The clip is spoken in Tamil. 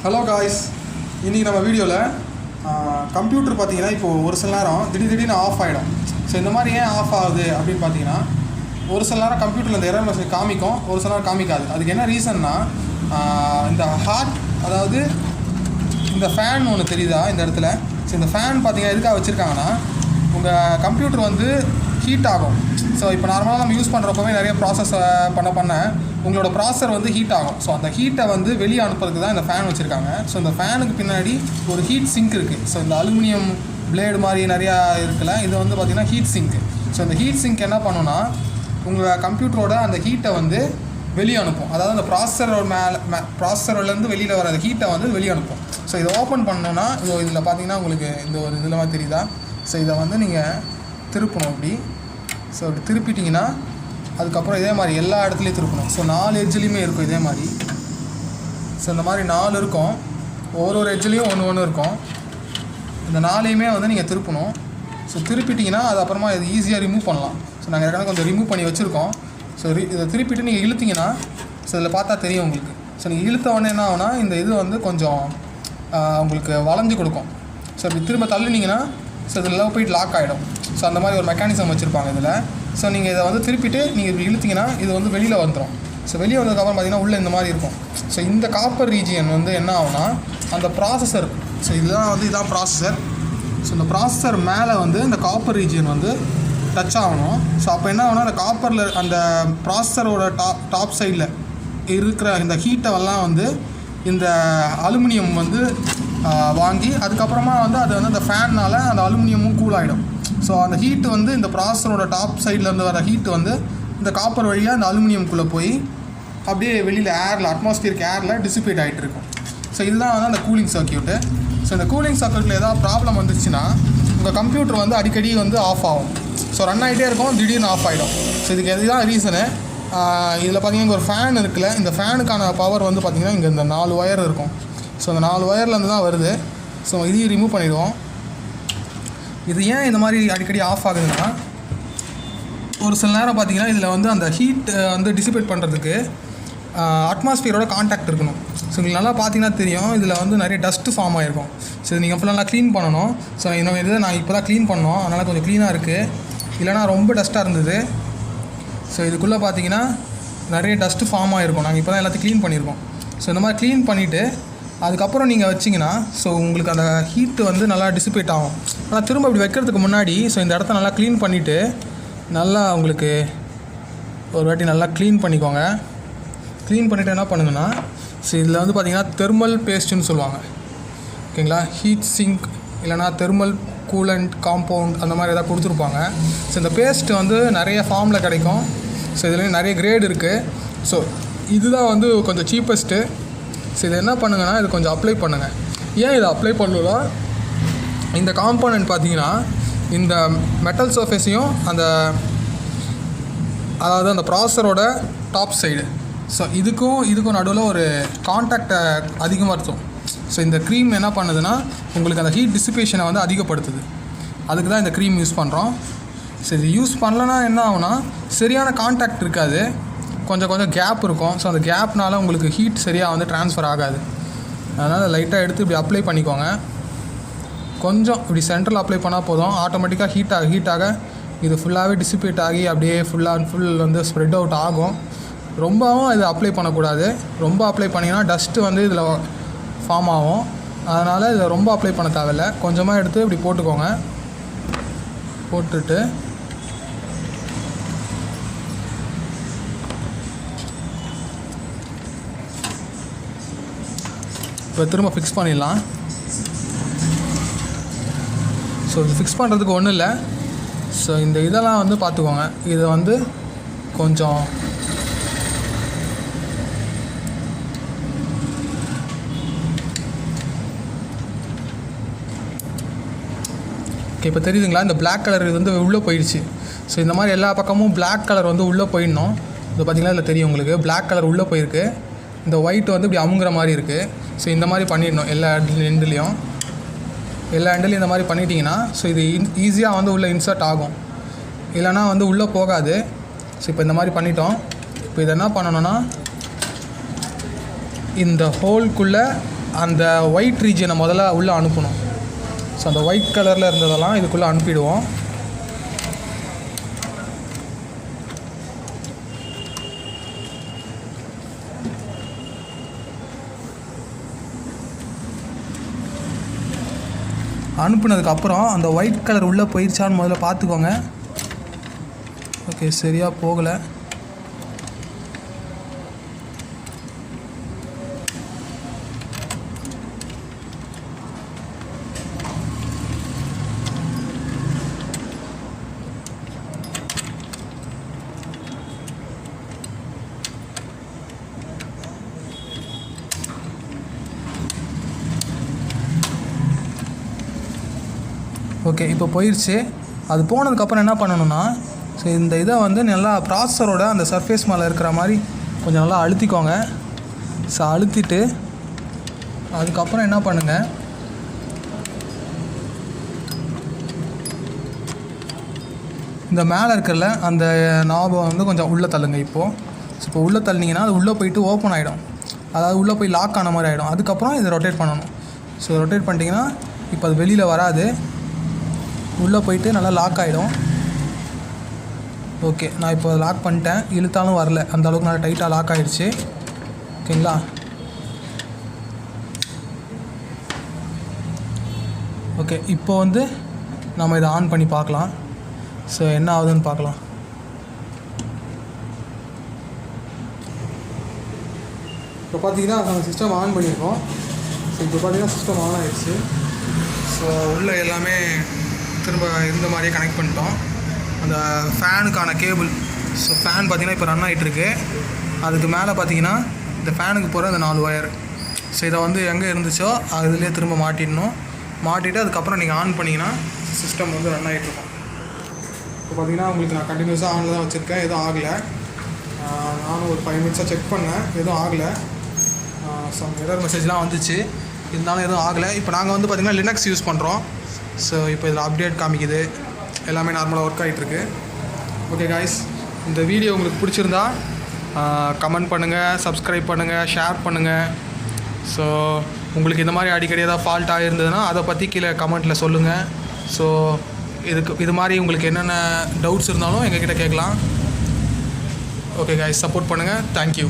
ஹலோ காய்ஸ், இன்றைக்கி நம்ம வீடியோவில் கம்ப்யூட்டர் பார்த்திங்கன்னா இப்போது ஒரு சில நேரம் திடீர்னு ஆஃப் ஆகிடும். ஸோ இந்த மாதிரி ஏன் ஆஃப் ஆகுது அப்படின்னு பார்த்தீங்கன்னா, ஒரு சில நேரம் கம்ப்யூட்டரில் இந்த எரர் மெசேஜ் காமிக்கும், ஒரு சில நேரம் காமிக்காது. அதுக்கு என்ன ரீசன்னா, இந்த ஹார்ட், அதாவது இந்த ஃபேன் ஒன்று தெரியுதா இந்த இடத்துல. ஸோ இந்த ஃபேன் பார்த்திங்கன்னா எதுக்காக வச்சுருக்காங்கன்னா, உங்கள் கம்ப்யூட்டர் வந்து ஹீட் ஆகும். ஸோ இப்போ நார்மலாக நம்ம யூஸ் பண்ணுறப்பவே நிறைய ப்ராசஸ் பண்ண உங்களோட ப்ராசஸர் வந்து ஹீட் ஆகும். ஸோ அந்த ஹீட்டை வந்து வெளியே அனுப்புறதுக்கு தான் இந்த ஃபேன் வச்சுருக்காங்க. ஸோ இந்த ஃபேனுக்கு பின்னாடி ஒரு ஹீட் சிங்க் இருக்குது. ஸோ இந்த அலுமினியம் பிளேடு மாதிரி நிறையா இருக்குல்ல, இது வந்து பார்த்திங்கன்னா ஹீட் சிங்க். ஸோ இந்த ஹீட் சிங்க் என்ன பண்ணுன்னா, உங்கள் கம்ப்யூட்டரோட அந்த ஹீட்டை வந்து வெளியே அனுப்பும். அதாவது அந்த ப்ராசஸர்லேருந்து வெளியில் வர ஹீட்டை வந்து வெளியே அனுப்பும். ஸோ இதை ஓப்பன் பண்ணோன்னா, இதில் பார்த்தீங்கன்னா உங்களுக்கு இந்த ஒரு இதில் மாதிரி தெரியுதா. ஸோ இதை வந்து நீங்கள் திருப்பணும் இப்படி. ஸோ இப்படி திருப்பிட்டிங்கன்னா அதுக்கப்புறம் இதே மாதிரி எல்லா இடத்துலையும் திருப்பணும். ஸோ 4 எட்ஜ்லேயுமே இருக்கும் இதே மாதிரி. ஸோ இந்த மாதிரி 4 இருக்கும், ஒரு எட்ஜ்லேயும் ஒன்று இருக்கும். இந்த 4ஐயுமே வந்து நீங்கள் திருப்பணும். ஸோ திருப்பிட்டிங்கன்னா அது அப்புறமா இது ஈஸியாக ரிமூவ் பண்ணலாம். ஸோ நாங்கள் ஏற்கனவே கொஞ்சம் ரிமூவ் பண்ணி வச்சுருக்கோம். ஸோ இதை திருப்பிட்டு நீங்கள் இழுத்திங்கன்னா, ஸோ இதில் பார்த்தா தெரியும் உங்களுக்கு. ஸோ நீங்கள் இழுத்த உடனே என்ன ஆகுனா, இந்த இது வந்து கொஞ்சம் உங்களுக்கு வளைஞ்சு கொடுக்கும். ஸோ இப்படி திரும்ப தள்ளினீங்கன்னா, ஸோ இதில் போய்ட்டு லாக் ஆகிடும். ஸோ அந்த மாதிரி ஒரு மெக்கானிசம் வச்சுருப்பாங்க இதில். ஸோ நீங்கள் இதை வந்து திருப்பிட்டு நீங்கள் இப்படி இழுத்திங்கன்னா இது வந்து வெளியில் வந்துடும். ஸோ வெளியே வந்ததுக்கப்புறம் பார்த்திங்கன்னா உள்ளே இந்த மாதிரி இருக்கும். ஸோ இந்த காப்பர் ரீஜியன் வந்து என்ன ஆகுனா, அந்த ப்ராசஸர், ஸோ இதான் ப்ராசஸர். ஸோ இந்த ப்ராசஸர் மேலே வந்து இந்த காப்பர் ரீஜியன் வந்து டச் ஆகணும். ஸோ அப்போ என்ன ஆகுனா, அந்த காப்பரில் அந்த ப்ராசஸரோட டாப் சைடில் இருக்கிற இந்த ஹீட்டெல்லாம் வந்து இந்த அலுமினியம் வந்து வாங்கி, அதுக்கப்புறமா வந்து அது வந்து அந்த ஃபேன்னால் அந்த அலுமினியமும் கூல் ஆகிடும். ஸோ அந்த ஹீட்டு வந்து இந்த ப்ராசஸரோட டாப் சைட்லேருந்து வர ஹீட்டு வந்து இந்த காப்பர் வழியாக இந்த அலுமினியம்குள்ளே போய் அப்படியே வெளியில் அட்மாஸ்பியருக்கு ஏரில் டிசிபேட் ஆகிட்டு இருக்கும். ஸோ இதுதான் வந்து அந்த கூலிங் சர்க்யூட்டு. ஸோ இந்த கூலிங் சர்க்யூட்டில் ஏதாவது ப்ராப்ளம் வந்துச்சுன்னா, உங்கள் கம்ப்யூட்டர் வந்து அடிக்கடி வந்து ஆஃப் ஆகும். ஸோ ரன் ஆகிட்டே இருக்கும், திடீர்னு ஆஃப் ஆகிடும். ஸோ இதுக்கு இதுதான் ரீசனு. இதில் பார்த்திங்கன்னா ஒரு ஃபேன் இருக்குல்ல, இந்த ஃபேனுக்கான பவர் வந்து பார்த்திங்கன்னா இங்கே இந்த 4 ஒயர் இருக்கும். ஸோ அந்த 4 ஒயர்லேருந்து தான் வருது. ஸோ இதையும் ரிமூவ் பண்ணிடுவோம். இது ஏன் இந்த மாதிரி அடிக்கடி ஆஃப் ஆகுதுன்னா, ஒரு சில நேரம் பார்த்திங்கன்னா இதில் வந்து அந்த ஹீட் வந்து டிசிபேட் பண்ணுறதுக்கு அட்மாஸ்பியரோட கான்டாக்ட் இருக்கணும். ஸோ உங்களுக்கு நல்லா பார்த்தீங்கன்னா தெரியும், இதில் வந்து நிறைய டஸ்ட்டு ஃபார்ம் ஆகிருக்கும். ஸோ நீங்கள் ஃபுல்லாக நல்லா க்ளீன் பண்ணணும். ஸோ நான் இப்போ தான் க்ளீன் பண்ணோம், அதனால் கொஞ்சம் க்ளீனாக இருக்குது. இல்லைனா ரொம்ப டஸ்ட்டாக இருந்தது. ஸோ இதுக்குள்ளே பார்த்தீங்கன்னா நிறைய டஸ்ட்டு ஃபார்ம் ஆகிருக்கும். நாங்கள் இப்போ தான் எல்லாத்தையும் க்ளீன் பண்ணியிருக்கோம். ஸோ இந்த மாதிரி க்ளீன் பண்ணிவிட்டு அதுக்கப்புறம் நீங்கள் வச்சிங்கன்னா, ஸோ உங்களுக்கு அந்த ஹீட்டு வந்து நல்லா டிசிபேட் ஆகும். ஆனால் திரும்ப இப்படி வைக்கிறதுக்கு முன்னாடி ஸோ இந்த இடத்த நல்லா க்ளீன் பண்ணிவிட்டு, நல்லா உங்களுக்கு ஒரு வாட்டி நல்லா க்ளீன் பண்ணிக்கோங்க. க்ளீன் பண்ணிவிட்டு என்ன பண்ணுங்கன்னா, ஸோ இதில் வந்து பார்த்திங்கன்னா தெர்மல் பேஸ்ட்டுன்னு சொல்லுவாங்க, ஓகேங்களா. ஹீட் சிங்க் இல்லைனா தெர்மல் கூலண்ட் காம்பவுண்ட் அந்த மாதிரி எதாவது கொடுத்துருப்பாங்க. ஸோ இந்த பேஸ்ட்டு வந்து நிறைய ஃபார்மில் கிடைக்கும். ஸோ இதுலேயும் நிறைய கிரேட் இருக்குது. ஸோ இதுதான் வந்து கொஞ்சம் சீப்பஸ்ட்டு. ஸோ இது என்ன பண்ணுங்கன்னா, இது கொஞ்சம் அப்ளை பண்ணுங்கள். ஏன் இதை அப்ளை பண்ணணுன்னா, இந்த காம்போனன்ட் பார்த்தீங்கன்னா இந்த மெட்டல் சர்ஃபேஸையும் அதாவது அந்த ப்ராசஸரோட டாப் சைடு, ஸோ இதுக்கும் நடுவில் ஒரு கான்டாக்டை அதிகமாக இருக்கும். ஸோ இந்த க்ரீம் என்ன பண்ணுதுன்னா, உங்களுக்கு அந்த ஹீட் டிசிபேஷனை வந்து அதிகப்படுத்துது. அதுக்கு தான் இந்த க்ரீம் யூஸ் பண்ணுறோம். ஸோ இது யூஸ் பண்ணலன்னா என்ன ஆகுனா, சரியான கான்டாக்ட் இருக்காது, கொஞ்சம் கேப் இருக்கும். ஸோ அந்த கேப்னால உங்களுக்கு ஹீட் சரியாக வந்து ட்ரான்ஸ்ஃபர் ஆகாது. அதனால் லைட்டாக எடுத்து இப்படி அப்ளை பண்ணிக்கோங்க. கொஞ்சம் இப்படி சென்ட்ரல் அப்ளை பண்ணால் போதும், ஆட்டோமேட்டிக்காக ஹீட்டாக இது ஃபுல்லாகவே டிசிபேட் ஆகி அப்படியே ஃபுல் வந்து ஸ்ப்ரெட் அவுட் ஆகும். ரொம்பவும் இது அப்ளை பண்ணக்கூடாது. ரொம்ப அப்ளை பண்ணிங்கன்னா டஸ்ட்டு வந்து இதில் ஃபார்ம் ஆகும். அதனால் இதை ரொம்ப அப்ளை பண்ண தேவையில்லை. கொஞ்சமாக எடுத்து இப்படி போட்டுக்கோங்க. போட்டுட்டு இப்போ திரும்ப ஃபிக்ஸ் பண்ணிடலாம். ஸோ இது ஃபிக்ஸ் பண்ணுறதுக்கு ஒன்றும் இல்லை. ஸோ இந்த இதெல்லாம் வந்து பார்த்துக்கோங்க. இதை வந்து கொஞ்சம் இப்போ தெரியுதுங்களா, இந்த பிளாக் கலர் இது வந்து உள்ளே போயிடுச்சு. ஸோ இந்த மாதிரி எல்லா பக்கமும் பிளாக் கலர் வந்து உள்ளே போயிடணும். இது பார்த்திங்கன்னா இதில் தெரியும் உங்களுக்கு, பிளாக் கலர் உள்ளே போயிருக்கு. இந்த ஒயிட் வந்து இப்படி அமுங்குற மாதிரி இருக்குது. ஸோ இந்த மாதிரி பண்ணிடணும் எல்லா எண்டுலேயும் இந்த மாதிரி பண்ணிட்டீங்கன்னா, ஸோ இது ஈஸியாக வந்து உள்ளே இன்சர்ட் ஆகும், இல்லைனா வந்து உள்ளே போகாது. ஸோ இப்போ இந்த மாதிரி பண்ணிட்டோம். இப்போ இதை என்ன பண்ணணுன்னா, இந்த ஹோல்குள்ளே அந்த ஒயிட் ரீஜனை முதல்ல உள்ளே அனுப்பணும். ஸோ அந்த ஒயிட் கலரில் இருந்ததெல்லாம் இதுக்குள்ளே அனுப்பிடுவோம். அனுப்புனதுக்கப்புறம் அந்த ஒயிட் கலர் உள்ளே போயிடுச்சான்னு முதல்ல பார்த்துக்கோங்க. ஓகே, சரியாக போகலை. ஓகே, இப்போ போயிடுச்சு. அது போனதுக்கப்புறம் என்ன பண்ணணும்னா, ஸோ இந்த இதை வந்து நல்லா ப்ராசஸரோட அந்த சர்ஃபேஸ் மேலே இருக்கிற மாதிரி கொஞ்சம் நல்லா அழுத்திக்கோங்க. ஸோ அழுத்திட்டு அதுக்கப்புறம் என்ன பண்ணுங்கள், இந்த மேலே இருக்கிறல அந்த நாபை வந்து கொஞ்சம் உள்ளே தள்ளுங்க. இப்போது ஸோ இப்போ உள்ளே தள்ளினீங்கன்னா அது உள்ளே போயிட்டு ஓப்பன் ஆகிடும். அதாவது உள்ளே போய் லாக் ஆன மாதிரி ஆகிடும். அதுக்கப்புறம் இதை ரொட்டேட் பண்ணணும். ஸோ ரொட்டேட் பண்ணிட்டீங்கன்னா இப்போ அது வெளியில் வராது, உள்ளே போயிட்டு நல்லா லாக் ஆகிடும். ஓகே, நான் இப்போ லாக் பண்ணிட்டேன். இழுத்தாலும் வரல, அந்த அளவுக்கு நல்லா டைட்டாக லாக் ஆகிடுச்சு. ஓகேங்களா? ஓகே, இப்போ வந்து நம்ம இதை ஆன் பண்ணி பார்க்கலாம். ஸோ என்ன ஆகுதுன்னு பார்க்கலாம். இப்போ பார்த்தீங்கன்னா நம்ம சிஸ்டம் ஆன் பண்ணியிருக்கோம். ஸோ இப்போ பார்த்தீங்கன்னா சிஸ்டம் ஆன் ஆகிடுச்சு. ஸோ உள்ளே எல்லாமே திரும்ப இருந்த மாதிரியே கனெக்ட் பண்ணிட்டோம். அந்த ஃபேனுக்கான கேபிள், ஸோ ஃபேன் பார்த்திங்கன்னா இப்போ ரன் ஆகிட்டுருக்கு. அதுக்கு மேலே பார்த்திங்கன்னா இந்த ஃபேனுக்கு போகிற அந்த 4 ஒயர். ஸோ இதை வந்து எங்கே இருந்துச்சோ அதுலேயே திரும்ப மாட்டிடணும். மாட்டிட்டு அதுக்கப்புறம் நீங்கள் ஆன் பண்ணிங்கன்னா சிஸ்டம் வந்து ரன் ஆகிட்ருக்கும். இப்போ பார்த்திங்கன்னா உங்களுக்கு நான் கண்டினியூஸாக ஆனில் தான் வச்சுருக்கேன், எதுவும் ஆகலை. நானும் ஒரு 5 மினிட்ஸாக செக் பண்ணேன், எதுவும் ஆகலை. சம் எரர் மெசேஜ்லாம் வந்துச்சு, இருந்தாலும் எதுவும் ஆகலை. இப்போ நாங்கள் வந்து பார்த்திங்கன்னா லினக்ஸ் யூஸ் பண்ணுறோம். ஸோ இப்போ இதில் அப்டேட் காமிக்குது, எல்லாமே நார்மலாக ஒர்க் ஆகிட்டுருக்கு. ஓகே காய்ஸ், இந்த வீடியோ உங்களுக்கு பிடிச்சிருந்தா கமெண்ட் பண்ணுங்கள், சப்ஸ்கிரைப் பண்ணுங்கள், ஷேர் பண்ணுங்கள். ஸோ உங்களுக்கு இந்த மாதிரி அடிக்கடி ஏதாவது ஃபால்ட் ஆகிருந்ததுன்னா அதை பற்றி கீழே கமெண்ட்டில் சொல்லுங்கள். ஸோ இது மாதிரி உங்களுக்கு என்னென்ன டவுட்ஸ் இருந்தாலும் எங்ககிட்ட கேட்கலாம். ஓகே காய்ஸ், சப்போர்ட் பண்ணுங்கள். தேங்க்யூ.